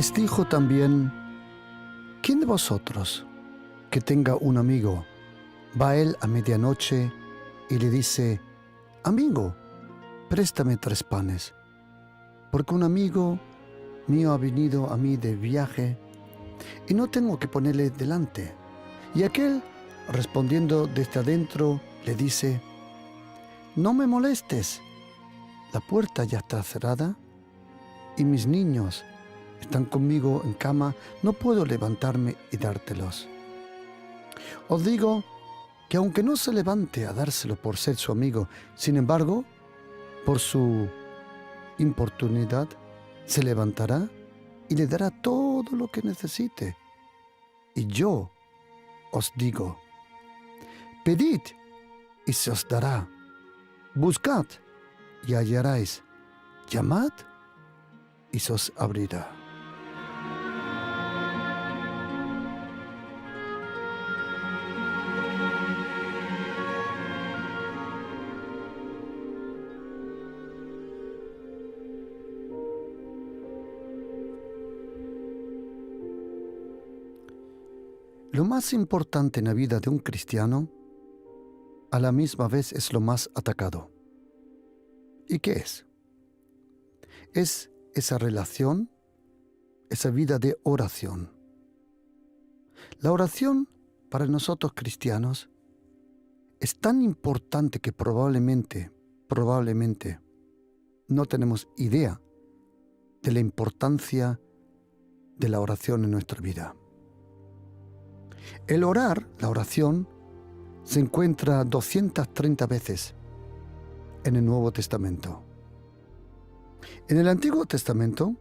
les dijo también: ¿quién de vosotros que tenga un amigo, va a él a medianoche y le dice: amigo, préstame 3 panes, porque un amigo mío ha venido a mí de viaje y no tengo que ponerle delante? Y aquel, respondiendo desde adentro, le dice: no me molestes, la puerta ya está cerrada y mis niños están conmigo en cama, no puedo levantarme y dártelos. Os digo que aunque no se levante a dárselo por ser su amigo, sin embargo, por su importunidad, se levantará y le dará todo lo que necesite. Y yo os digo: pedid y se os dará, buscad y hallaréis, llamad y se os abrirá. Lo más importante en la vida de un cristiano, a la misma vez es lo más atacado. ¿Y qué es? Es esa relación, esa vida de oración. La oración para nosotros cristianos es tan importante que probablemente no tenemos idea de la importancia de la oración en nuestra vida. El orar, la oración, se encuentra 230 veces en el Nuevo Testamento. En el Antiguo Testamento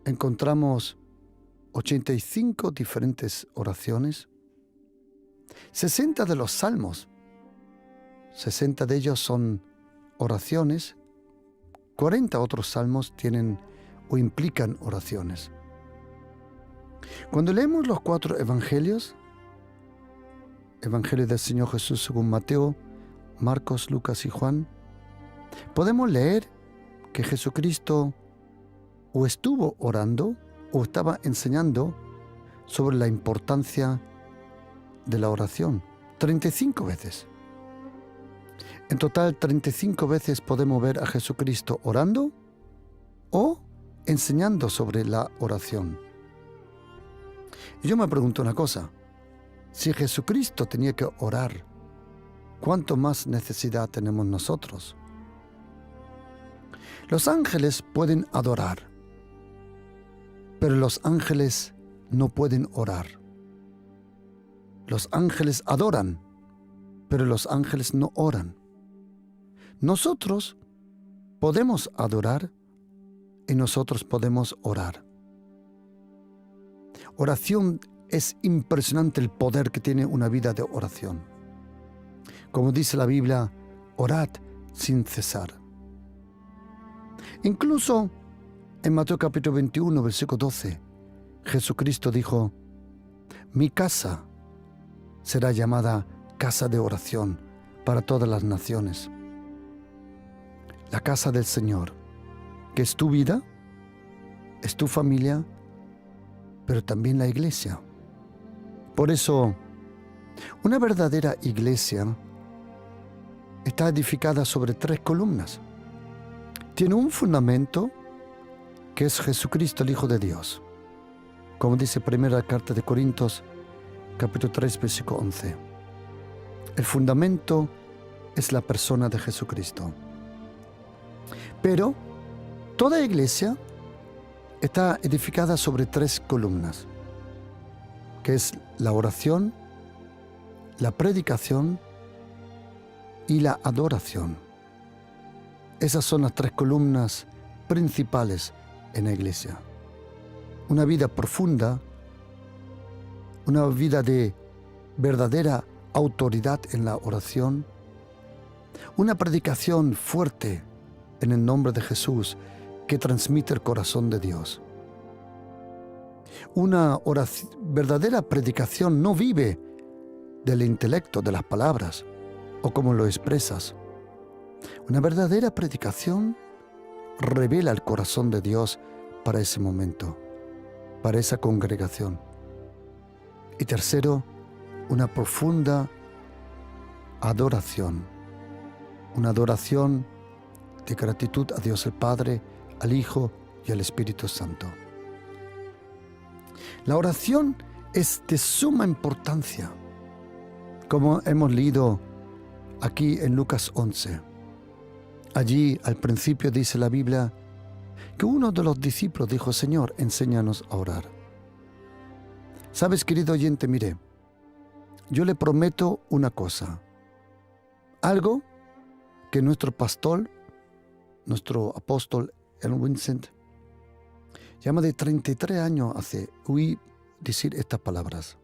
encontramos 85 diferentes oraciones, 60 de los salmos, 60 de ellos son oraciones, 40 otros salmos tienen o implican oraciones. Cuando leemos los 4 evangelios, Evangelio del Señor Jesús según Mateo, Marcos, Lucas y Juan, podemos leer que Jesucristo o estuvo orando o estaba enseñando sobre la importancia de la oración 35 veces. En total, 35 veces podemos ver a Jesucristo orando o enseñando sobre la oración. Y yo me pregunto una cosa: si Jesucristo tenía que orar, ¿cuánto más necesidad tenemos nosotros? Los ángeles pueden adorar, pero los ángeles no pueden orar. Los ángeles adoran, pero los ángeles no oran. Nosotros podemos adorar y nosotros podemos orar. Oración, es impresionante el poder que tiene una vida de oración. Como dice la Biblia, orad sin cesar. Incluso en Mateo capítulo 21, versículo 12, Jesucristo dijo: mi casa será llamada casa de oración para todas las naciones. La casa del Señor, que es tu vida, es tu familia, pero también la iglesia. Por eso, una verdadera iglesia está edificada sobre 3 columnas. Tiene un fundamento que es Jesucristo, el Hijo de Dios. Como dice primera carta de Corintios, capítulo 3, versículo 11. El fundamento es la persona de Jesucristo. Pero toda iglesia está edificada sobre 3 columnas, que es la oración, la predicación y la adoración. Esas son las 3 columnas principales en la iglesia. Una vida profunda, una vida de verdadera autoridad en la oración, una predicación fuerte en el nombre de Jesús que transmite el corazón de Dios. Una verdadera predicación no vive del intelecto, de las palabras o como lo expresas. Una verdadera predicación revela el corazón de Dios para ese momento. para esa congregación. Y tercero, una profunda adoración. Una adoración de gratitud a Dios el Padre, al Hijo y al Espíritu Santo. La oración es de suma importancia, como hemos leído aquí en Lucas 11. Allí al principio dice la Biblia que uno de los discípulos dijo: Señor, enséñanos a orar. ¿Sabes, querido oyente? Mire, yo le prometo una cosa, algo que nuestro pastor, nuestro apóstol Ellen Vincent, ya más de 33 años oí decir estas palabras.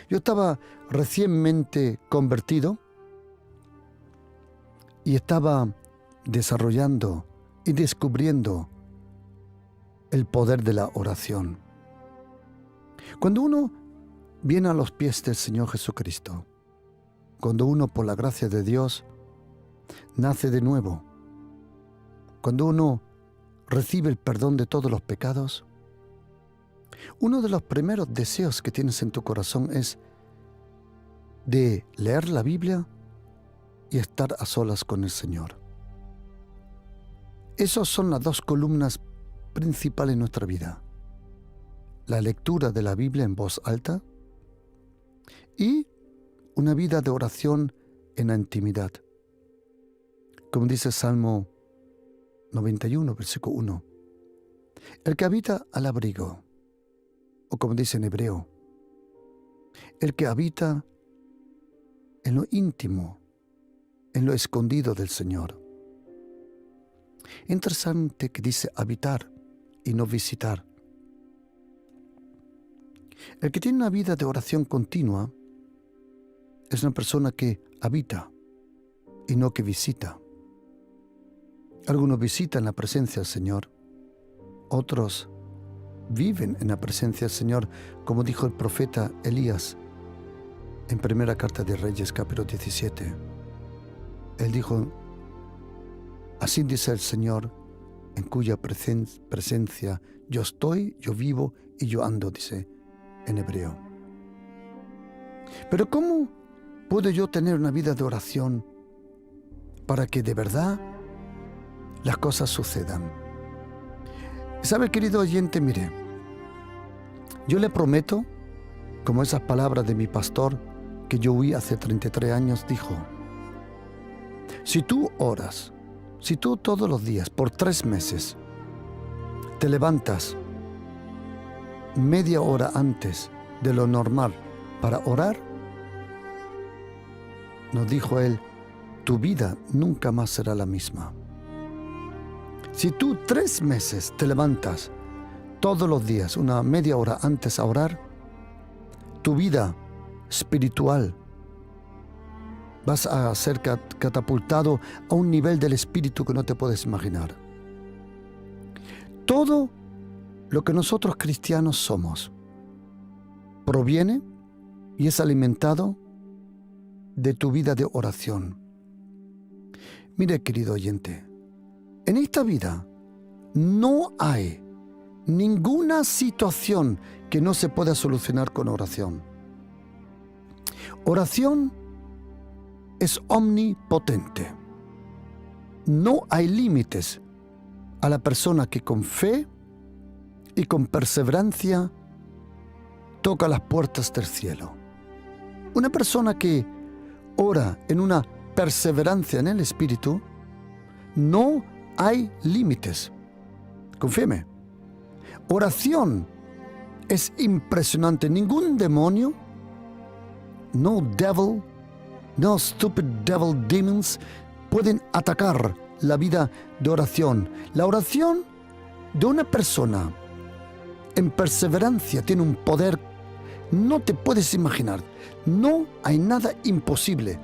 Yo estaba recientemente convertido y estaba desarrollando y descubriendo el poder de la oración. Cuando uno viene a los pies del Señor Jesucristo, cuando uno por la gracia de Dios nace de nuevo, cuando uno recibe el perdón de todos los pecados, uno de los primeros deseos que tienes en tu corazón es de leer la Biblia y estar a solas con el Señor. Esas son las dos columnas principales en nuestra vida: la lectura de la Biblia en voz alta y una vida de oración en la intimidad. Como dice Salmo 91, versículo 1. El que habita al abrigo, o como dice en hebreo, el que habita en lo íntimo, en lo escondido del Señor. Interesante que dice habitar y no visitar. El que tiene una vida de oración continua es una persona que habita y no que visita. Algunos visitan la presencia del Señor, otros viven en la presencia del Señor, como dijo el profeta Elías en Primera Carta de Reyes, capítulo 17. Él dijo: así dice el Señor, en cuya presencia yo estoy, yo vivo y yo ando, dice en hebreo. Pero ¿cómo puedo yo tener una vida de oración para que de verdad las cosas sucedan? ¿Sabe, querido oyente? Mire, yo le prometo, como esas palabras de mi pastor que yo oí hace 33 años, dijo: si tú oras, si tú todos los días, por 3 meses, te levantas media hora antes de lo normal para orar, nos dijo él, tu vida nunca más será la misma. Si tú 3 meses te levantas todos los días una media hora antes a orar, tu vida espiritual vas a ser catapultado a un nivel del espíritu que no te puedes imaginar. Todo lo que nosotros cristianos somos proviene y es alimentado de tu vida de oración. Mire, querido oyente, en esta vida no hay ninguna situación que no se pueda solucionar con oración. Oración es omnipotente. No hay límites a la persona que con fe y con perseverancia toca las puertas del cielo. Una persona que ora en una perseverancia en el Espíritu, no hay límites. Confíeme. Oración es impresionante. Ningún demonio, no devil, no stupid devil demons pueden atacar la vida de oración. La oración de una persona en perseverancia tiene un poder, no te puedes imaginar. No hay nada imposible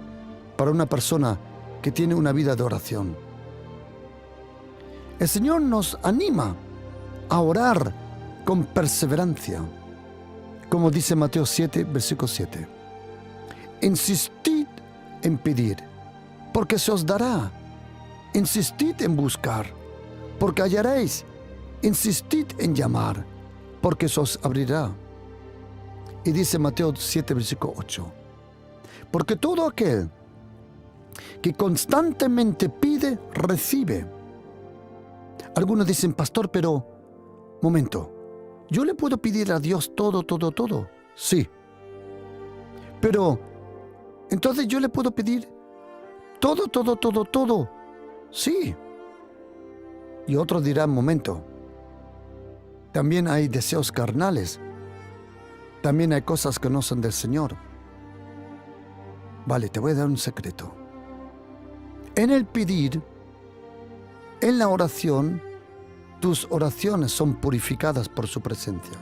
para una persona que tiene una vida de oración. El Señor nos anima a orar con perseverancia, como dice Mateo 7, versículo 7. Insistid en pedir, porque se os dará. Insistid en buscar, porque hallaréis. Insistid en llamar, porque se os abrirá. Y dice Mateo 7, versículo 8. Porque todo aquel que constantemente pide, recibe. Algunos dicen, pastor, pero, momento, ¿yo le puedo pedir a Dios todo? Sí. Pero, entonces yo le puedo pedir todo. Sí. Y otros dirán, momento, también hay deseos carnales. También hay cosas que no son del Señor. Vale, te voy a dar un secreto. En el pedir, en la oración, tus oraciones son purificadas por su presencia.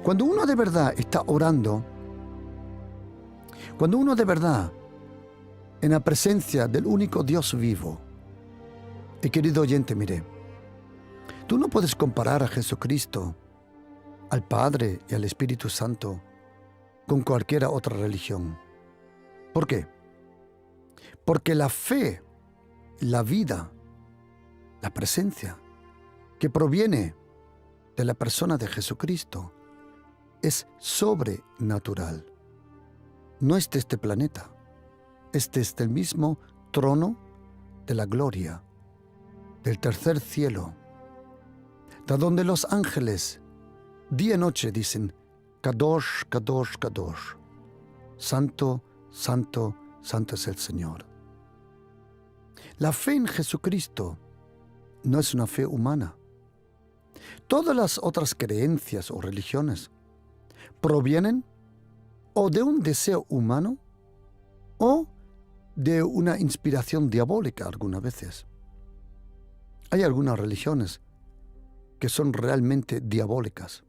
Cuando uno de verdad está orando, cuando uno de verdad en la presencia del único Dios vivo, y querido oyente, mire, tú no puedes comparar a Jesucristo, al Padre y al Espíritu Santo con cualquier otra religión. ¿Por qué? Porque la fe, la vida, la presencia que proviene de la persona de Jesucristo es sobrenatural. No es de este planeta, es desde el mismo trono de la gloria, del tercer cielo, de donde los ángeles día y noche dicen, Kadosh, Kadosh, Kadosh, Santo, Santo, Santo es el Señor. La fe en Jesucristo no es una fe humana. Todas las otras creencias o religiones provienen o de un deseo humano o de una inspiración diabólica algunas veces. Hay algunas religiones que son realmente diabólicas.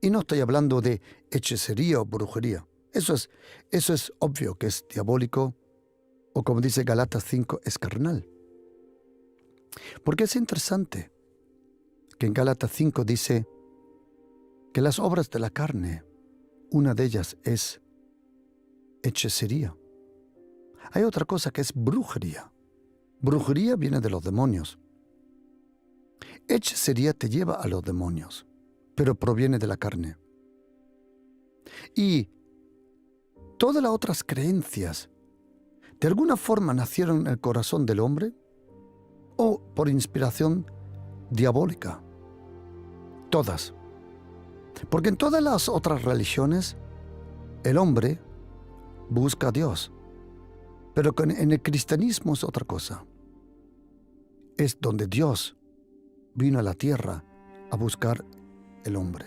Y no estoy hablando de hechicería o brujería. Eso es obvio que es diabólico, o como dice Gálatas 5, es carnal. Porque es interesante que en Gálatas 5 dice que las obras de la carne, una de ellas es hechicería. Hay otra cosa que es brujería. Brujería viene de los demonios. Hechicería te lleva a los demonios, pero proviene de la carne. Y todas las otras creencias, de alguna forma nacieron en el corazón del hombre o por inspiración diabólica. Todas. Porque en todas las otras religiones, el hombre busca a Dios. Pero en el cristianismo es otra cosa. Es donde Dios vino a la tierra a buscar el hombre.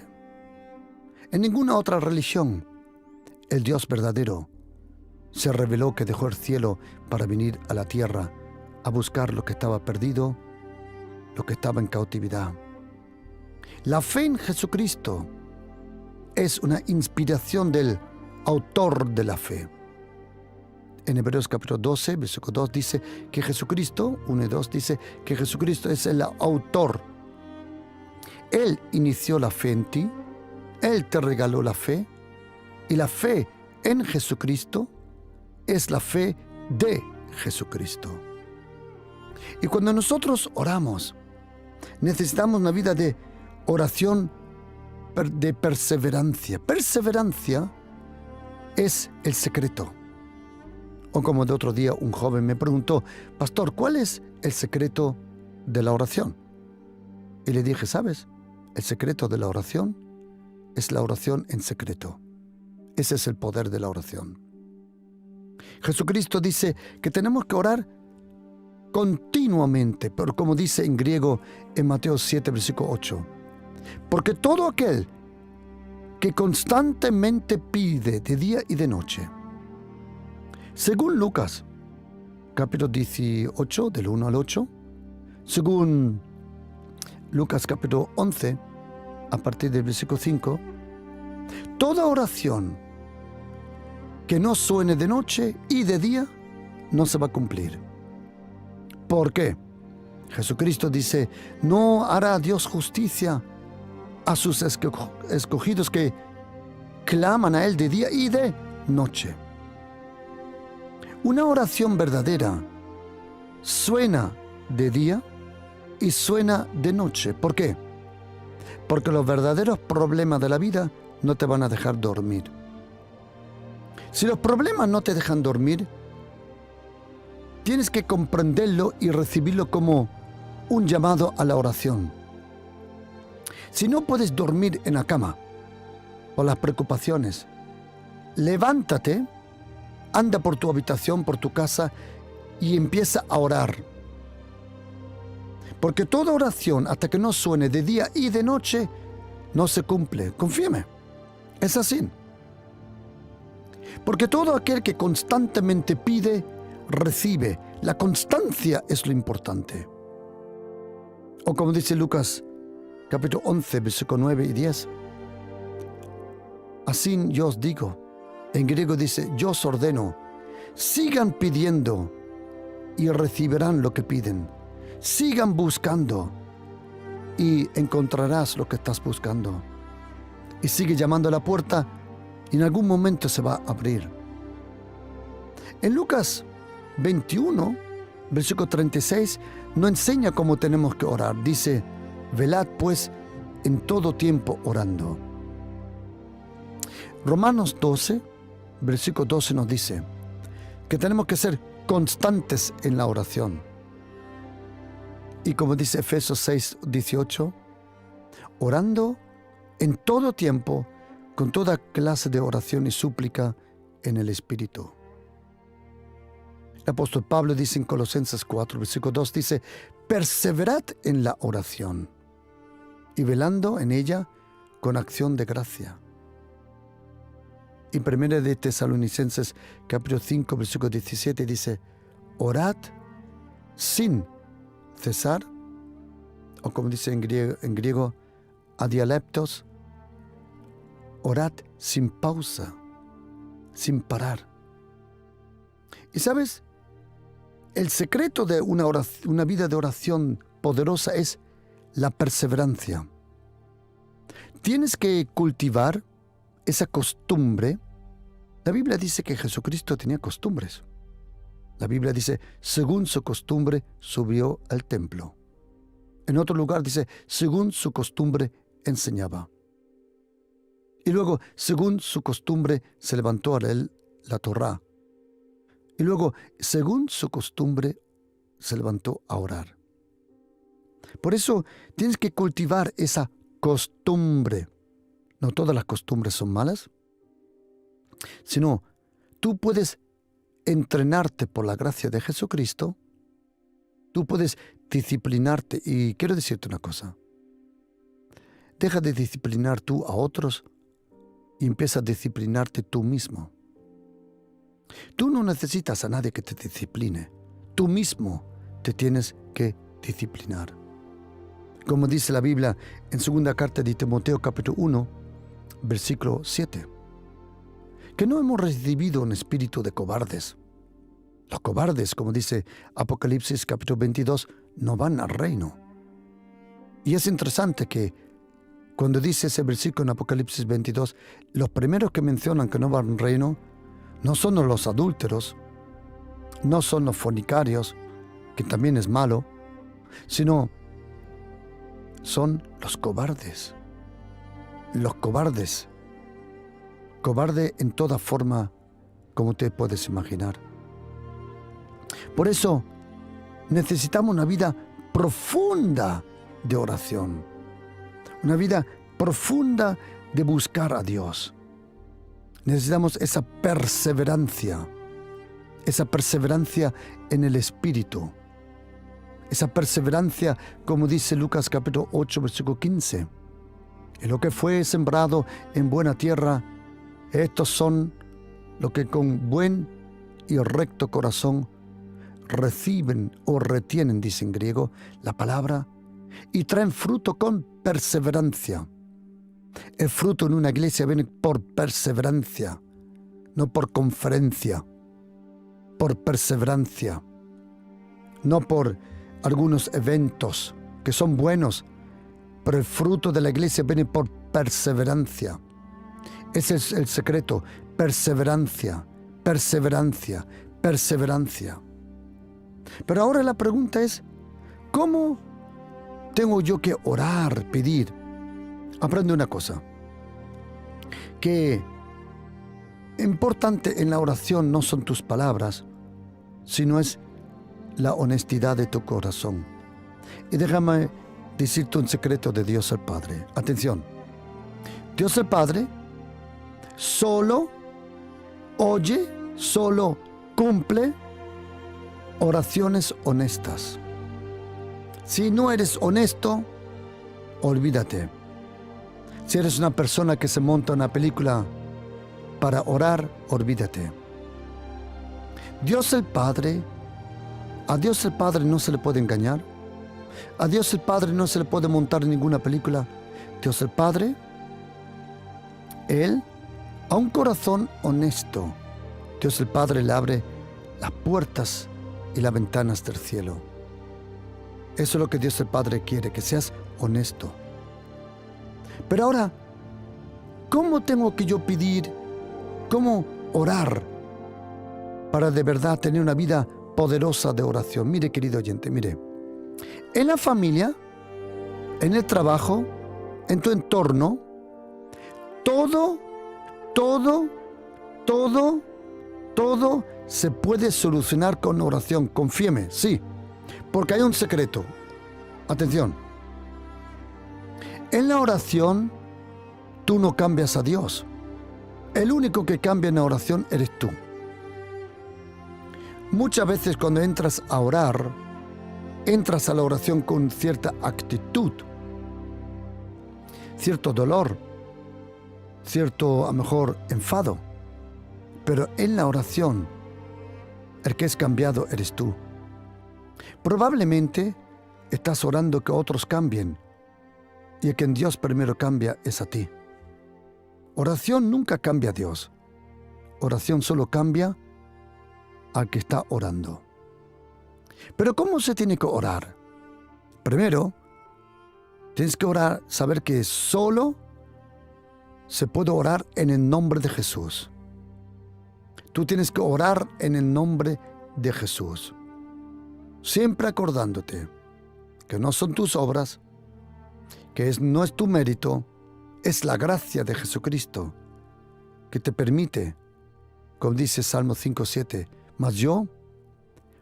En ninguna otra religión el Dios verdadero se reveló que dejó el cielo para venir a la tierra a buscar lo que estaba perdido, lo que estaba en cautividad. La fe en Jesucristo es una inspiración del autor de la fe. En Hebreos capítulo 12, versículo 2 dice que Jesucristo, 1 y 2, dice que Jesucristo es el autor. Él inició la fe en ti, Él te regaló la fe, y la fe en Jesucristo es la fe de Jesucristo. Y cuando nosotros oramos, necesitamos una vida de oración de perseverancia. Perseverancia es el secreto. O como de otro día un joven me preguntó, pastor, ¿cuál es el secreto de la oración? Y le dije, ¿sabes? El secreto de la oración es la oración en secreto. Ese es el poder de la oración. Jesucristo dice que tenemos que orar continuamente, pero como dice en griego en Mateo 7, versículo 8, porque todo aquel que constantemente pide de día y de noche, según Lucas, capítulo 18, del 1 al 8, según Lucas capítulo 11, a partir del versículo 5, toda oración que no suene de noche y de día no se va a cumplir. ¿Por qué? Jesucristo dice, no hará Dios justicia a sus escogidos que claman a Él de día y de noche. Una oración verdadera suena de día y suena de noche. ¿Por qué? porque los verdaderos problemas de la vida no te van a dejar dormir. Si los problemas no te dejan dormir, tienes que comprenderlo y recibirlo como un llamado a la oración. Si no puedes dormir en la cama por las preocupaciones, levántate, anda por tu habitación, por tu casa y empieza a orar. Porque toda oración, hasta que no suene de día y de noche, no se cumple. Confíame, es así. Porque todo aquel que constantemente pide, recibe. La constancia es lo importante. O como dice Lucas, capítulo 11, versículos 9 y 10. Así yo os digo, en griego dice, yo os ordeno, sigan pidiendo y recibirán lo que piden. Sigan buscando y encontrarás lo que estás buscando. Y sigue llamando a la puerta y en algún momento se va a abrir. En Lucas 21, versículo 36, nos enseña cómo tenemos que orar. Dice, velad pues en todo tiempo orando. Romanos 12, versículo 12 nos dice que tenemos que ser constantes en la oración. Y como dice Efesios 6, 18, orando en todo tiempo, con toda clase de oración y súplica en el Espíritu. El apóstol Pablo dice en Colosenses 4, versículo 2, dice, perseverad en la oración y velando en ella con acción de gracia. Y en 1 de Tesalonicenses capítulo 5, versículo 17 dice, orad sin cesar, o como dice en griego adialeptos, orad sin pausa, sin parar. Y sabes, el secreto de una vida de oración poderosa es la perseverancia. Tienes que cultivar esa costumbre. La Biblia dice que Jesucristo tenía costumbres. La Biblia dice, según su costumbre subió al templo. En otro lugar dice, según su costumbre enseñaba. Y luego, según su costumbre, se levantó a leer la Torá. Y luego, según su costumbre, se levantó a orar. Por eso, tienes que cultivar esa costumbre. No todas las costumbres son malas, sino tú puedes entrenarte por la gracia de Jesucristo, tú puedes disciplinarte. Y quiero decirte una cosa, deja de disciplinar tú a otros y empieza a disciplinarte tú mismo. Tú no necesitas a nadie que te discipline, tú mismo te tienes que disciplinar. Como dice la Biblia en segunda carta de Timoteo capítulo 1, versículo 7. Que no hemos recibido un espíritu de cobardes. Los cobardes, como dice Apocalipsis capítulo 22, no van al reino. Y es interesante que cuando dice ese versículo en Apocalipsis 22, los primeros que mencionan que no van al reino no son los adúlteros, no son los fornicarios, que también es malo, sino son los cobardes. Los cobardes. Cobarde en toda forma, como te puedes imaginar. Por eso necesitamos una vida profunda de oración, una vida profunda de buscar a Dios. Necesitamos esa perseverancia en el Espíritu, esa perseverancia, como dice Lucas capítulo 8, versículo 15. Y lo que fue sembrado en buena tierra, estos son los que con buen y recto corazón reciben o retienen, dice en griego, la palabra y traen fruto con perseverancia. El fruto en una iglesia viene por perseverancia, no por conferencia, por perseverancia, no por algunos eventos que son buenos, pero el fruto de la iglesia viene por perseverancia. Ese es el secreto, perseverancia, perseverancia, perseverancia. Pero ahora la pregunta es, ¿cómo tengo yo que orar, pedir? aprende una cosa, que importante en la oración no son tus palabras, sino es la honestidad de tu corazón. Y déjame decirte un secreto de Dios el Padre. Atención, Dios el Padre solo oye, solo cumple oraciones honestas. Si no eres honesto, olvídate. Si eres una persona que se monta una película para orar, olvídate. Dios el Padre, a Dios el Padre no se le puede engañar. A Dios el Padre no se le puede montar ninguna película. Dios el Padre, Él, a un corazón honesto, Dios el Padre le abre las puertas y las ventanas del cielo. Eso es lo que Dios el Padre quiere, que seas honesto. Pero ahora, ¿cómo tengo que yo pedir, cómo orar para de verdad tener una vida poderosa de oración? Mire, querido oyente, mire. En la familia, en el trabajo, en tu entorno, todo se puede solucionar con oración. Confíeme, sí, porque hay un secreto. Atención. En la oración, tú no cambias a Dios. El único que cambia en la oración eres tú. Muchas veces cuando entras a orar, entras a la oración con cierta actitud, cierto dolor, cierto, a lo mejor, enfado. Pero en la oración, el que es cambiado eres tú. Probablemente estás orando que otros cambien, y el que en Dios primero cambia es a ti. Oración nunca cambia a Dios. Oración solo cambia al que está orando. Pero ¿cómo se tiene que orar? Primero, tienes que orar, saber que solo se puede orar en el nombre de Jesús. Tú tienes que orar en el nombre de Jesús. Siempre acordándote que no son tus obras, que no es tu mérito, es la gracia de Jesucristo que te permite, como dice Salmo 5:7, mas yo,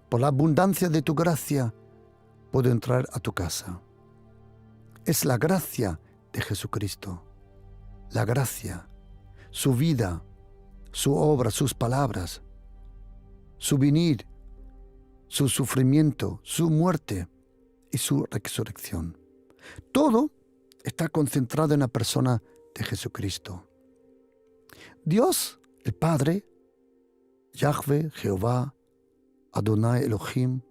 por la abundancia de tu gracia, puedo entrar a tu casa. Es la gracia de Jesucristo, la gracia, su vida, su obra, sus palabras, su venir, su sufrimiento, su muerte y su resurrección. Todo está concentrado en la persona de Jesucristo. Dios, el Padre, Yahvé, Jehová, Adonai Elohim,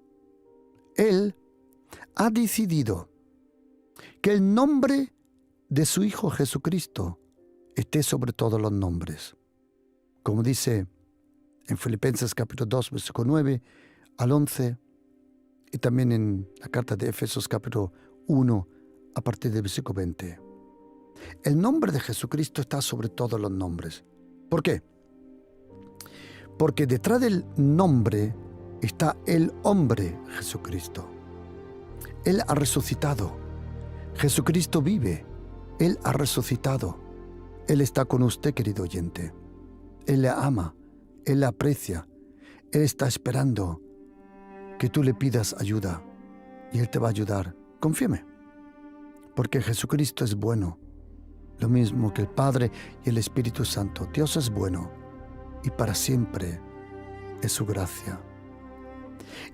Él ha decidido que el nombre de su Hijo Jesucristo esté sobre todos los nombres. Como dice en Filipenses capítulo 2, versículo 9 al 11, y también en la carta de Efesios capítulo 1, a partir del versículo 20. El nombre de Jesucristo está sobre todos los nombres. ¿Por qué? Porque detrás del nombre está el hombre Jesucristo. Él ha resucitado. Jesucristo vive. Él ha resucitado. Él está con usted, querido oyente. Él le ama. Él le aprecia. Él está esperando que tú le pidas ayuda. Y Él te va a ayudar. Confíeme. Porque Jesucristo es bueno. Lo mismo que el Padre y el Espíritu Santo. Dios es bueno. Y para siempre es su gracia.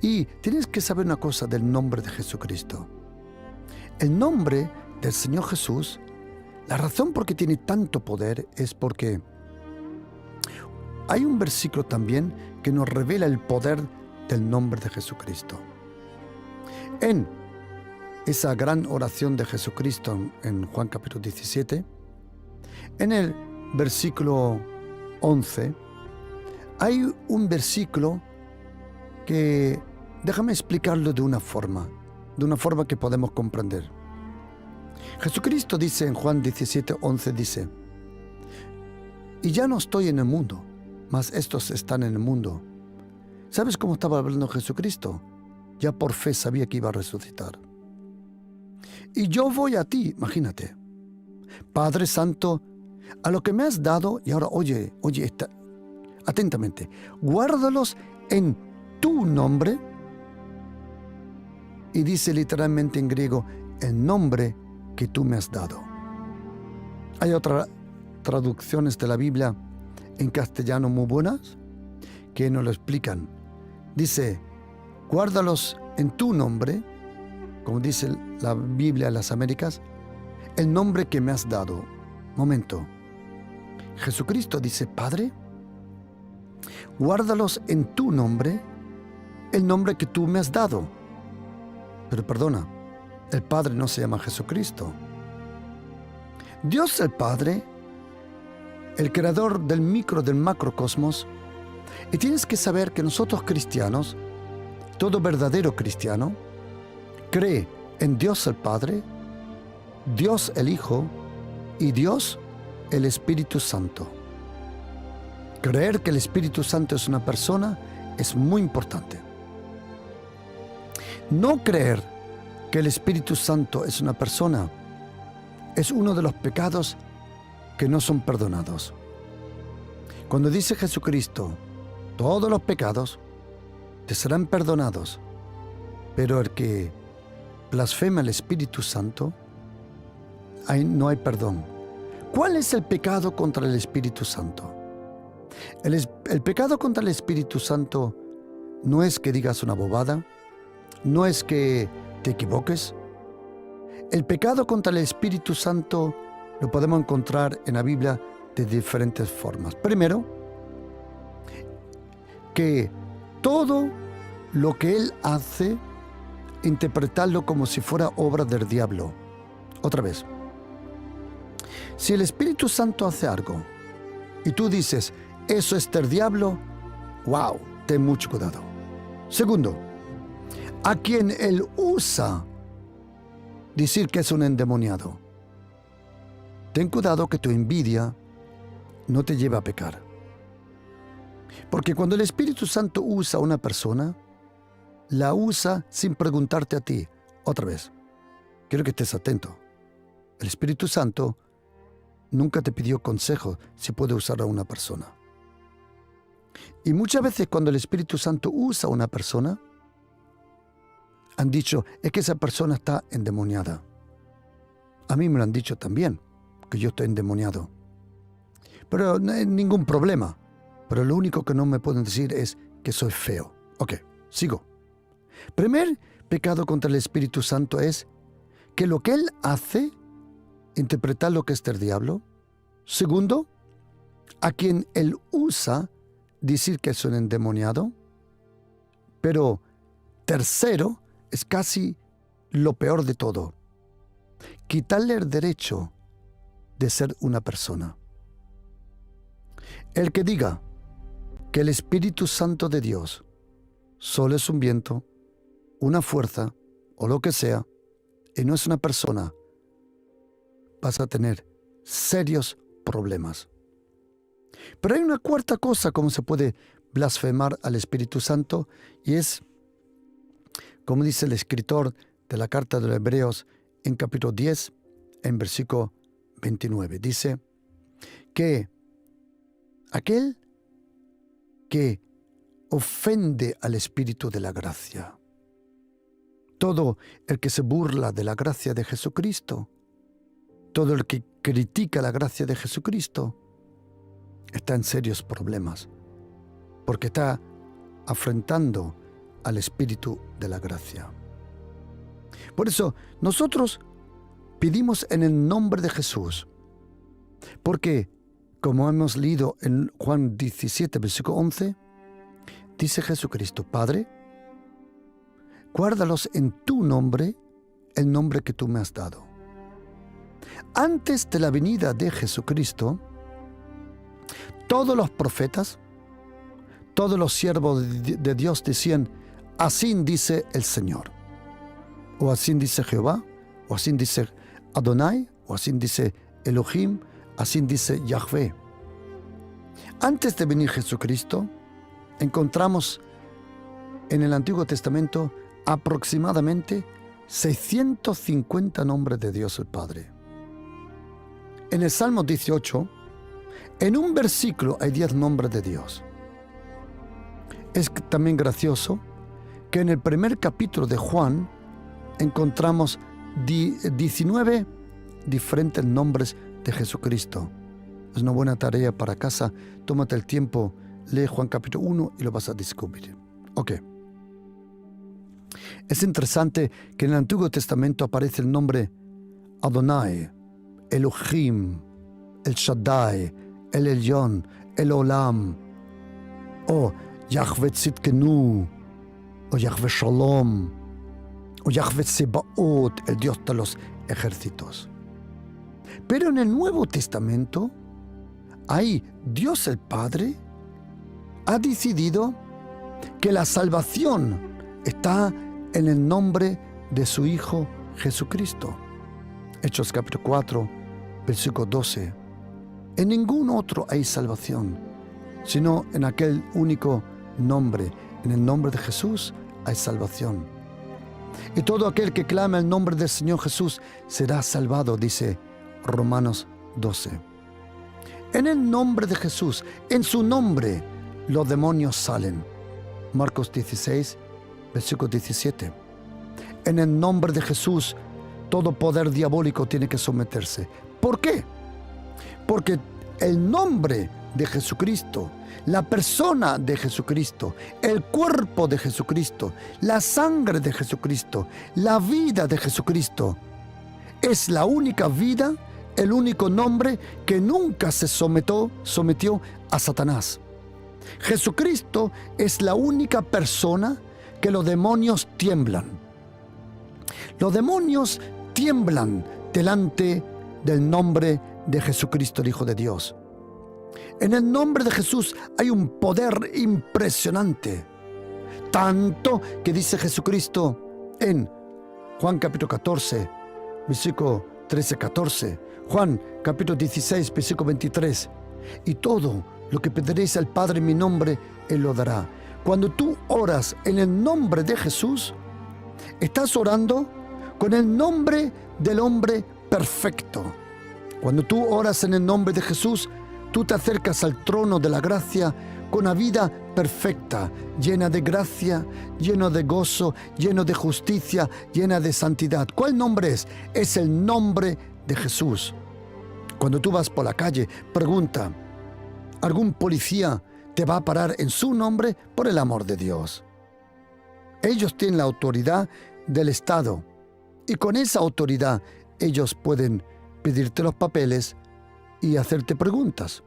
Y tienes que saber una cosa del nombre de Jesucristo. El nombre del Señor Jesús, la razón por qué tiene tanto poder es porque hay un versículo también que nos revela el poder del nombre de Jesucristo. En esa gran oración de Jesucristo en Juan capítulo 17, en el versículo 11, hay un versículo que, déjame explicarlo de una forma que podemos comprender. Jesucristo dice en Juan 17, 11, dice, y ya no estoy en el mundo, mas estos están en el mundo. ¿Sabes cómo estaba hablando Jesucristo? Ya por fe sabía que iba a resucitar. Y yo voy a ti, imagínate. Padre Santo, a lo que me has dado, y ahora oye, atentamente, guárdalos en tu nombre, y dice literalmente en griego, el nombre que tú me has dado. Hay otras traducciones de la Biblia en castellano muy buenas que nos lo explican. Dice, guárdalos en tu nombre, como dice la Biblia en las Américas, el nombre que me has dado. Momento. Jesucristo dice, Padre, guárdalos en tu nombre, el nombre que tú me has dado. Pero perdona, el Padre no se llama Jesucristo. Dios el Padre, el creador del macrocosmos, y tienes que saber que nosotros cristianos, todo verdadero cristiano, cree en Dios el Padre, Dios el Hijo y Dios el Espíritu Santo. Creer que el Espíritu Santo es una persona es muy importante. No creer que el Espíritu Santo es una persona es uno de los pecados que no son perdonados. Cuando dice Jesucristo, todos los pecados te serán perdonados, pero el que blasfema el Espíritu Santo, ahí no hay perdón. ¿Cuál es el pecado contra el Espíritu Santo? El pecado contra el Espíritu Santo no es que digas una bobada, no es que te equivoques. El pecado contra el Espíritu Santo lo podemos encontrar en la Biblia de diferentes formas. Primero, que todo lo que Él hace, interpretarlo como si fuera obra del diablo. Otra vez, si el Espíritu Santo hace algo y tú dices, eso es del diablo, wow, ten mucho cuidado. Segundo, a quien Él usa decir que es un endemoniado. Ten cuidado que tu envidia no te lleve a pecar. Porque cuando el Espíritu Santo usa a una persona, la usa sin preguntarte a ti. Otra vez, quiero que estés atento. El Espíritu Santo nunca te pidió consejo si puede usar a una persona. Y muchas veces cuando el Espíritu Santo usa a una persona, han dicho, es que esa persona está endemoniada. A mí me lo han dicho también, que yo estoy endemoniado. Pero no hay ningún problema. Pero lo único que no me pueden decir es que soy feo. Ok, sigo. Primer pecado contra el Espíritu Santo es que lo que Él hace, interpretar lo que es del diablo. Segundo, a quien Él usa, decir que es un endemoniado. Pero tercero, es casi lo peor de todo. Quitarle el derecho de ser una persona. El que diga que el Espíritu Santo de Dios solo es un viento, una fuerza o lo que sea, y no es una persona, vas a tener serios problemas. Pero hay una cuarta cosa como se puede blasfemar al Espíritu Santo, y es, como dice el escritor de la carta de los Hebreos en capítulo 10, en versículo 29, dice que aquel que ofende al Espíritu de la gracia, todo el que se burla de la gracia de Jesucristo, todo el que critica la gracia de Jesucristo, está en serios problemas, porque está afrentando al Espíritu de la gracia. Por eso, nosotros pedimos en el nombre de Jesús, porque, como hemos leído en Juan 17, versículo 11, dice Jesucristo, Padre, guárdalos en tu nombre, el nombre que tú me has dado. Antes de la venida de Jesucristo, todos los profetas, todos los siervos de Dios decían, así dice el Señor, o así dice Jehová, o así dice Adonai, o así dice Elohim, así dice Yahvé. Antes de venir Jesucristo, encontramos en el Antiguo Testamento aproximadamente 650 nombres de Dios el Padre. En el Salmo 18, en un versículo hay 10 nombres de Dios. Es también gracioso que en el primer capítulo de Juan encontramos 19 diferentes nombres de Jesucristo. Es una buena tarea para casa. Tómate el tiempo, lee Juan capítulo 1 y lo vas a descubrir. Ok. Es interesante que en el Antiguo Testamento aparece el nombre Adonai, Elohim, El Shaddai, El Elyon, El Olam, o Yahweh Tzidkenu, o Yahweh Shalom, o Yahweh Sebaot, el Dios de los ejércitos. Pero en el Nuevo Testamento, ahí Dios el Padre ha decidido que la salvación está en el nombre de su Hijo Jesucristo. Hechos capítulo 4, versículo 12. En ningún otro hay salvación, sino en aquel único nombre. En el nombre de Jesús hay salvación. Y todo aquel que clama el nombre del Señor Jesús será salvado, dice Romanos 12. En el nombre de Jesús, en su nombre, los demonios salen. Marcos 16, versículo 17. En el nombre de Jesús, todo poder diabólico tiene que someterse. ¿Por qué? Porque el nombre de Jesucristo, la persona de Jesucristo, el cuerpo de Jesucristo, la sangre de Jesucristo, la vida de Jesucristo, es la única vida, el único nombre que nunca se sometió a Satanás. Jesucristo es la única persona que los demonios tiemblan. Los demonios tiemblan delante del nombre de Jesucristo, el Hijo de Dios. En el nombre de Jesús hay un poder impresionante. Tanto que dice Jesucristo en Juan capítulo 14, versículo 13-14. Juan capítulo 16, versículo 23. Y todo lo que pediréis al Padre en mi nombre, Él lo dará. Cuando tú oras en el nombre de Jesús, estás orando con el nombre del hombre perfecto. Cuando tú oras en el nombre de Jesús, tú te acercas al trono de la gracia con una vida perfecta, llena de gracia, lleno de gozo, lleno de justicia, llena de santidad. ¿Cuál nombre es? Es el nombre de Jesús. Cuando tú vas por la calle, pregunta, ¿algún policía te va a parar en su nombre? Por el amor de Dios. Ellos tienen la autoridad del Estado y con esa autoridad ellos pueden pedirte los papeles y hacerte preguntas.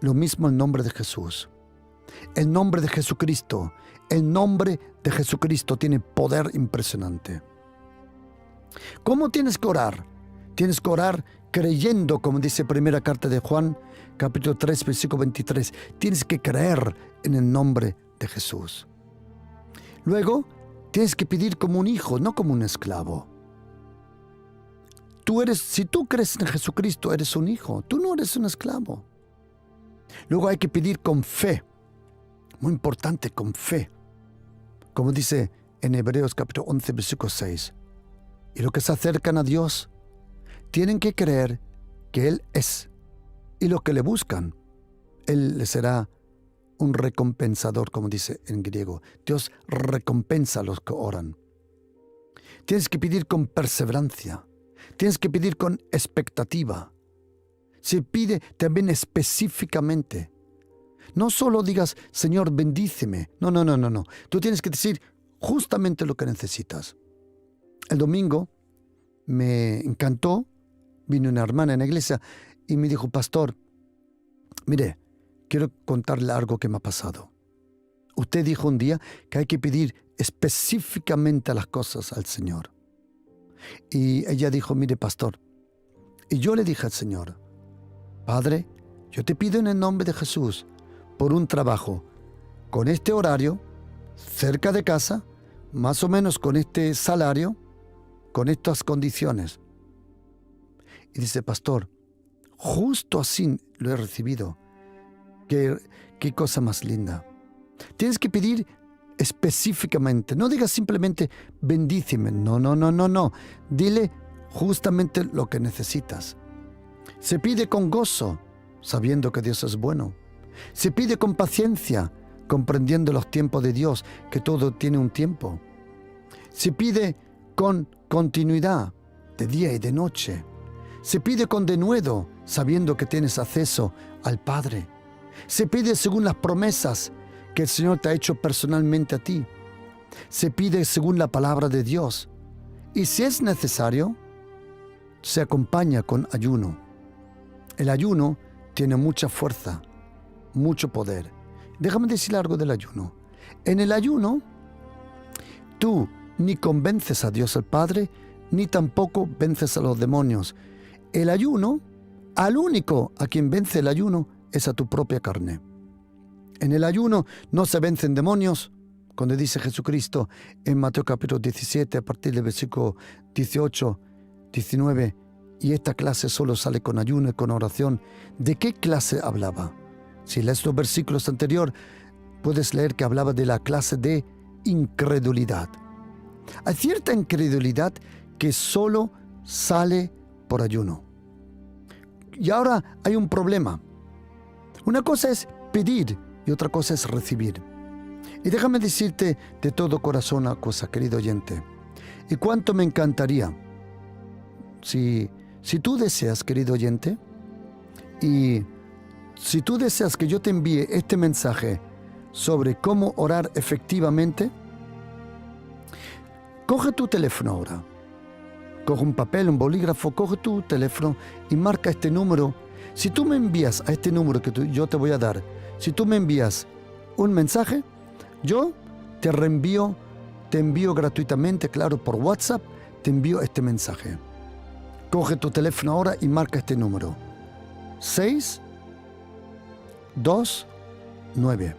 Lo mismo el nombre de Jesús. El nombre de Jesucristo. El nombre de Jesucristo tiene poder impresionante. ¿Cómo tienes que orar? Tienes que orar creyendo, como dice primera carta de Juan, capítulo 3, versículo 23. Tienes que creer en el nombre de Jesús. Luego, tienes que pedir como un hijo, no como un esclavo. Si tú crees en Jesucristo, eres un hijo. Tú no eres un esclavo. Luego hay que pedir con fe. Muy importante, con fe. Como dice en Hebreos capítulo 11, versículo 6. Y los que se acercan a Dios tienen que creer que Él es. Y los que le buscan, Él les será un recompensador, como dice en griego. Dios recompensa a los que oran. Tienes que pedir con perseverancia. Tienes que pedir con expectativa. Se pide también específicamente. No solo digas, Señor, bendíceme. No. Tú tienes que decir justamente lo que necesitas. El domingo me encantó. Vino una hermana en la iglesia y me dijo, pastor, mire, quiero contarle algo que me ha pasado. Usted dijo un día que hay que pedir específicamente las cosas al Señor. Y ella dijo, mire, pastor, y yo le dije al Señor, Padre, yo te pido en el nombre de Jesús por un trabajo con este horario, cerca de casa, más o menos con este salario, con estas condiciones. Y dice, pastor, justo así lo he recibido. Qué cosa más linda. Tienes que pedir específicamente. No digas simplemente bendíceme. No. Dile justamente lo que necesitas. Se pide con gozo, sabiendo que Dios es bueno. Se pide con paciencia, comprendiendo los tiempos de Dios, que todo tiene un tiempo. Se pide con continuidad, de día y de noche. Se pide con denuedo, sabiendo que tienes acceso al Padre. Se pide según las promesas que el Señor te ha hecho personalmente a ti. Se pide según la palabra de Dios. Y si es necesario, se acompaña con ayuno. El ayuno tiene mucha fuerza, mucho poder. Déjame decir algo del ayuno. En el ayuno, tú ni convences a Dios el Padre, ni tampoco vences a los demonios. El ayuno, al único a quien vence el ayuno, es a tu propia carne. En el ayuno no se vencen demonios, cuando dice Jesucristo en Mateo capítulo 17, a partir del versículo 18, 19, y esta clase solo sale con ayuno y con oración. ¿De qué clase hablaba? Si lees los versículos anteriores, puedes leer que hablaba de la clase de incredulidad. Hay cierta incredulidad que solo sale por ayuno. Y ahora hay un problema. Una cosa es pedir y otra cosa es recibir. Y déjame decirte de todo corazón una cosa, querido oyente. Y cuánto me encantaría, si tú deseas, querido oyente, y si tú deseas que yo te envíe este mensaje sobre cómo orar efectivamente, coge tu teléfono ahora. Coge un papel, un bolígrafo, coge tu teléfono y marca este número. Si tú me envías a este número que yo te voy a dar, si tú me envías un mensaje, yo te envío gratuitamente, claro, por WhatsApp, te envío este mensaje. Coge tu teléfono ahora y marca este número. 629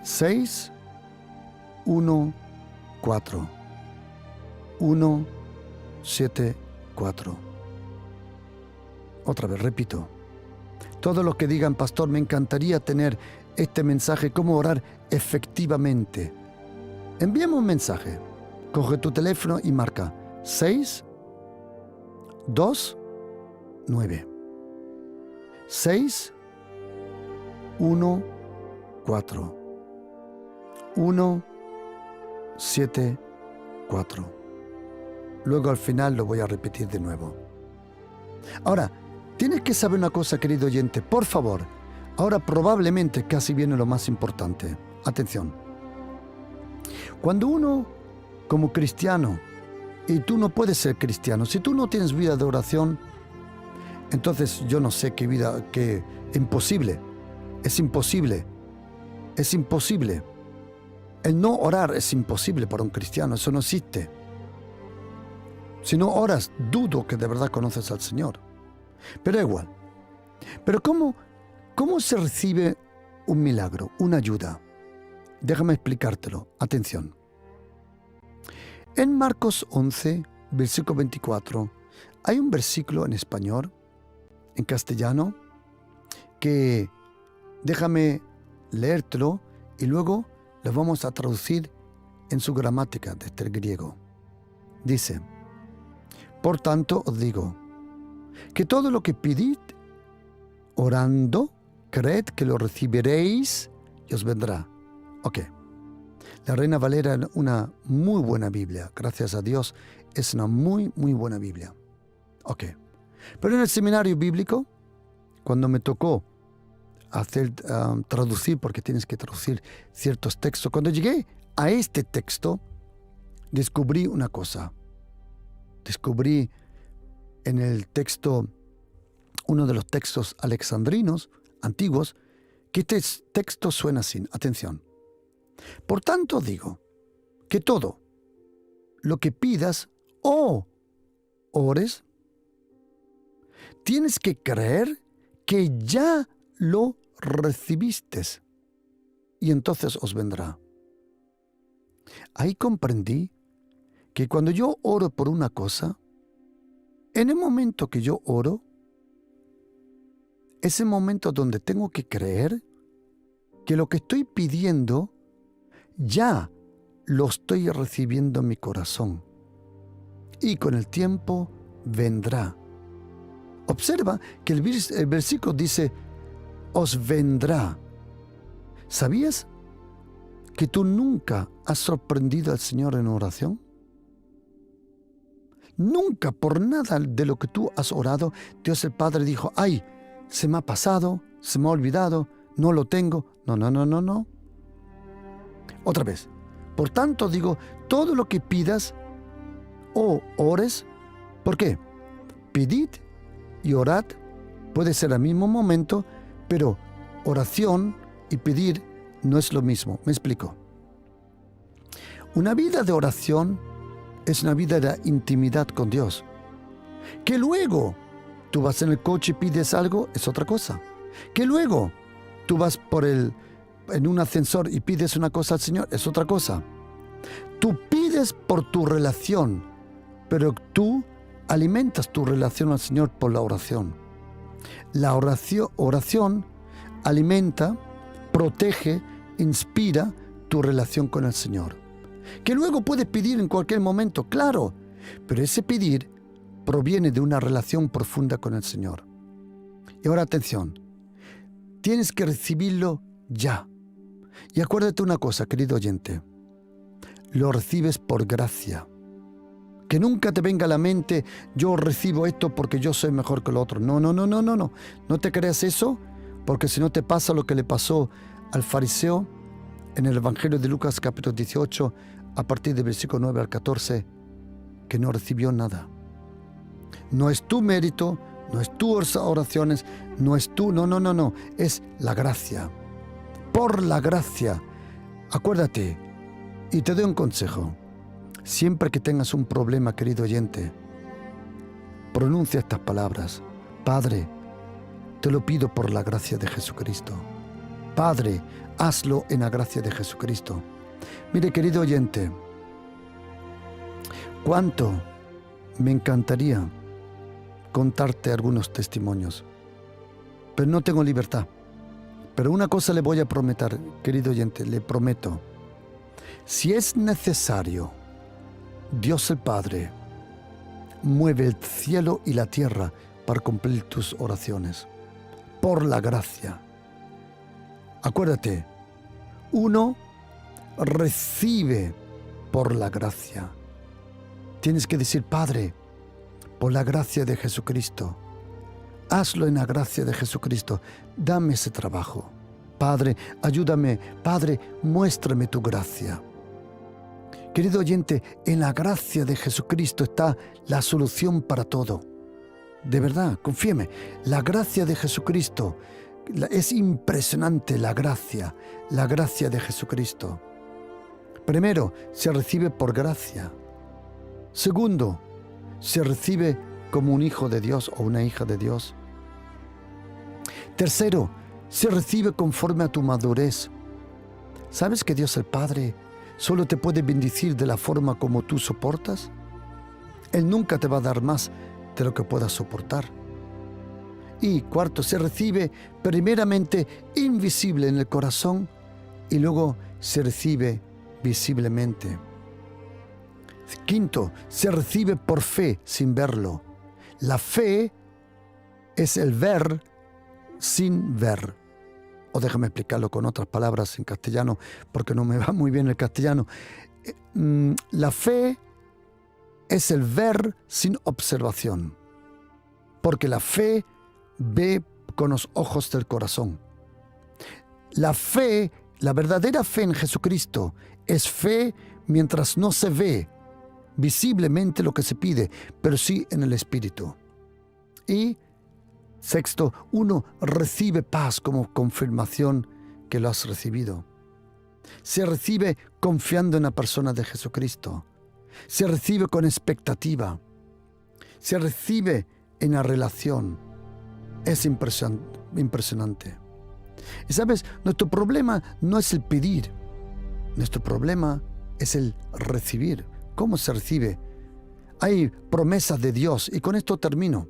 614 174. Otra vez, repito. Todos los que digan, pastor, me encantaría tener este mensaje, cómo orar efectivamente. Envíame un mensaje. Coge tu teléfono y marca 629 614 174. Luego al final lo voy a repetir de nuevo. Ahora, tienes que saber una cosa, querido oyente, por favor. Ahora probablemente casi viene lo más importante. Atención. Cuando uno, como cristiano, y tú no puedes ser cristiano, si tú no tienes vida de oración, entonces yo no sé qué vida, que imposible. Es imposible. Es imposible. El no orar es imposible para un cristiano, eso no existe. Si no oras, dudo que de verdad conoces al Señor. Pero igual. Pero ¿cómo se recibe un milagro, una ayuda? Déjame explicártelo. Atención. En Marcos 11, versículo 24, hay un versículo en español, en castellano, que déjame leértelo y luego lo vamos a traducir en su gramática desde el griego. Dice: por tanto os digo, que todo lo que pedid orando, creed que lo recibiréis y os vendrá. Ok. La Reina Valera es una muy buena Biblia. Gracias a Dios, es una muy, muy buena Biblia. Ok. Pero en el seminario bíblico, cuando me tocó traducir, porque tienes que traducir ciertos textos, cuando llegué a este texto, descubrí una cosa. Descubrí en el texto, uno de los textos alexandrinos antiguos, que este texto suena así. Atención. Por tanto digo que todo lo que pidas o ores, tienes que creer que ya lo recibiste y entonces os vendrá. Ahí comprendí que cuando yo oro por una cosa, en el momento que yo oro, es el momento donde tengo que creer que lo que estoy pidiendo ya lo estoy recibiendo en mi corazón. Y con el tiempo vendrá. Observa que el versículo dice, os vendrá. ¿Sabías que tú nunca has sorprendido al Señor en oración? Nunca, por nada de lo que tú has orado, Dios el Padre dijo, ay, se me ha pasado, se me ha olvidado, no lo tengo. No, no, no, no, no. Otra vez. Por tanto, digo, todo lo que pidas o ores, ¿por qué? Pedid y orad, puede ser al mismo momento, pero oración y pedir no es lo mismo. Me explico. Una vida de oración es una vida de intimidad con Dios. Que luego tú vas en el coche y pides algo, es otra cosa. Que luego tú vas en un ascensor y pides una cosa al Señor, es otra cosa. Tú pides por tu relación, pero tú alimentas tu relación al Señor por la oración. La oración alimenta, protege, inspira tu relación con el Señor. Que luego puedes pedir en cualquier momento, claro, pero ese pedir proviene de una relación profunda con el Señor. Y ahora atención, tienes que recibirlo ya. Y acuérdate una cosa, querido oyente, lo recibes por gracia. Que nunca te venga a la mente, yo recibo esto porque yo soy mejor que el otro. No, no, no, no, no, no. No te creas eso, porque si no te pasa lo que le pasó al fariseo en el Evangelio de Lucas capítulo 18, a partir del versículo 9 al 14, que no recibió nada. No es tu mérito, no es tus oraciones, no es tú, no, no, no, no. Es la gracia. Por la gracia. Acuérdate, y te doy un consejo. Siempre que tengas un problema, querido oyente, pronuncia estas palabras. Padre, te lo pido por la gracia de Jesucristo. Padre, hazlo en la gracia de Jesucristo. Mire, querido oyente, cuánto me encantaría contarte algunos testimonios, pero no tengo libertad. Pero una cosa le voy a prometer, querido oyente, le prometo. Si es necesario, Dios el Padre mueve el cielo y la tierra para cumplir tus oraciones. Por la gracia. Acuérdate, uno recibe por la gracia. Tienes que decir, Padre, por la gracia de Jesucristo, hazlo en la gracia de Jesucristo, dame ese trabajo. Padre, ayúdame. Padre, muéstrame tu gracia. Querido oyente, en la gracia de Jesucristo está la solución para todo. De verdad, confíeme, la gracia de Jesucristo, es impresionante la gracia de Jesucristo. Primero, se recibe por gracia. Segundo, se recibe como un hijo de Dios o una hija de Dios. Tercero, se recibe conforme a tu madurez. ¿Sabes que Dios el Padre solo te puede bendecir de la forma como tú soportas? Él nunca te va a dar más de lo que puedas soportar. Y cuarto, se recibe primeramente invisible en el corazón y luego se recibe visiblemente. Quinto, se recibe por fe sin verlo. La fe es el ver sin ver. O déjame explicarlo con otras palabras en castellano, porque no me va muy bien el castellano. La fe es el ver sin observación, porque la fe ve con los ojos del corazón. La fe, la verdadera fe en Jesucristo, es fe mientras no se ve visiblemente lo que se pide, pero sí en el Espíritu. Y sexto, uno recibe paz como confirmación que lo has recibido. Se recibe confiando en la persona de Jesucristo. Se recibe con expectativa. Se recibe en la relación. Es impresionante. Y sabes, nuestro problema no es el pedir. Nuestro problema es el recibir. ¿Cómo se recibe? Hay promesas de Dios, y con esto termino.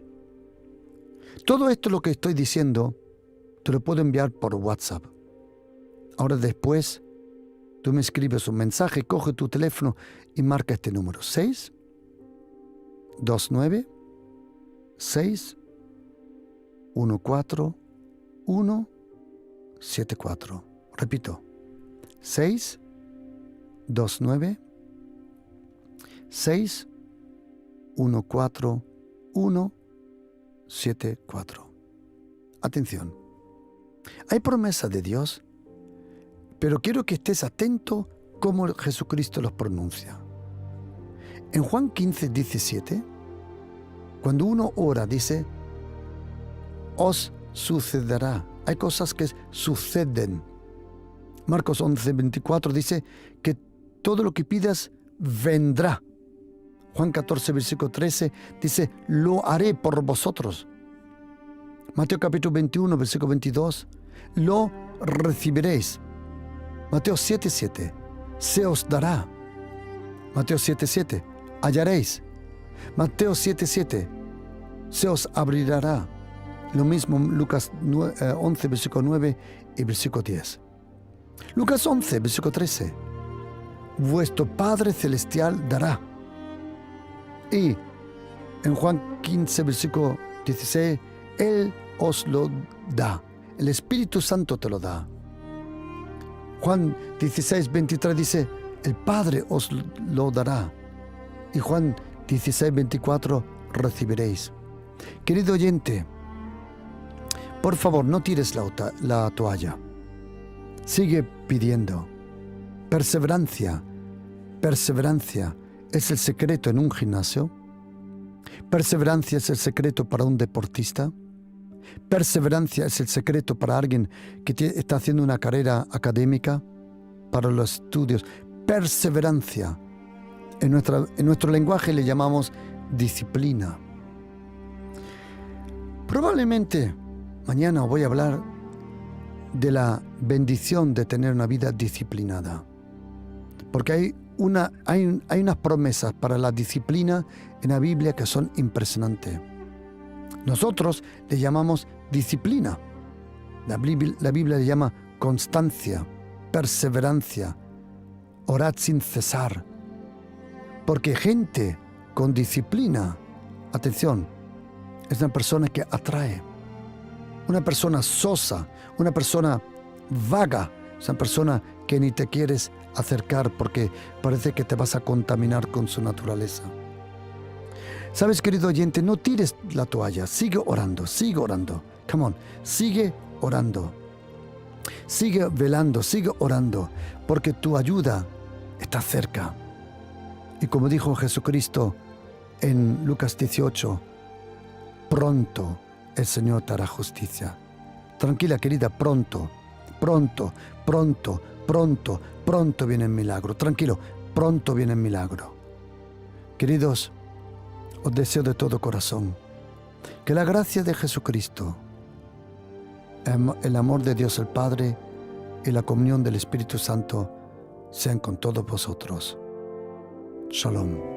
Todo esto lo que estoy diciendo, te lo puedo enviar por WhatsApp. Ahora después, tú me escribes un mensaje, coge tu teléfono y marca este número. 629 6 614-174. Repito, 629-614-174. Atención, hay promesas de Dios, pero quiero que estés atento cómo Jesucristo los pronuncia. En Juan 15:17, cuando uno ora, dice, os sucederá. Hay cosas que suceden. Marcos 11:24 dice que todo lo que pidas vendrá. Juan 14, versículo 13 dice, lo haré por vosotros. Mateo capítulo 21, versículo 22, lo recibiréis. Mateo 7:7, se os dará. Mateo 7:7, hallaréis. Mateo 7:7, se os abrirá. Lo mismo Lucas 11, versículo 9 y versículo 10. Lucas 11, versículo 13, vuestro Padre Celestial dará. Y en Juan 15, versículo 16, Él os lo da. El Espíritu Santo te lo da. Juan 16, 23 dice, el Padre os lo dará. Y Juan 16, 24, recibiréis. Querido oyente, por favor, no tires la toalla. Sigue pidiendo. Perseverancia. Perseverancia es el secreto en un gimnasio. Perseverancia es el secreto para un deportista. Perseverancia es el secreto para alguien que está haciendo una carrera académica, para los estudios. Perseverancia. En nuestro lenguaje le llamamos disciplina. Probablemente mañana voy a hablar de la bendición de tener una vida disciplinada. Porque hay unas promesas para la disciplina en la Biblia que son impresionantes. Nosotros le llamamos disciplina. La Biblia le llama constancia, perseverancia, orad sin cesar. Porque gente con disciplina, atención, es una persona que atrae. Una persona sosa, una persona vaga, es una persona que ni te quieres acercar porque parece que te vas a contaminar con su naturaleza. Sabes, querido oyente, no tires la toalla, sigue orando, sigue orando. Come on, sigue orando. Sigue velando, sigue orando, porque tu ayuda está cerca. Y como dijo Jesucristo en Lucas 18, pronto el Señor te hará justicia. Tranquila, querida, pronto viene el milagro. Tranquilo, pronto viene el milagro. Queridos, os deseo de todo corazón que la gracia de Jesucristo, el amor de Dios el Padre y la comunión del Espíritu Santo sean con todos vosotros. Shalom.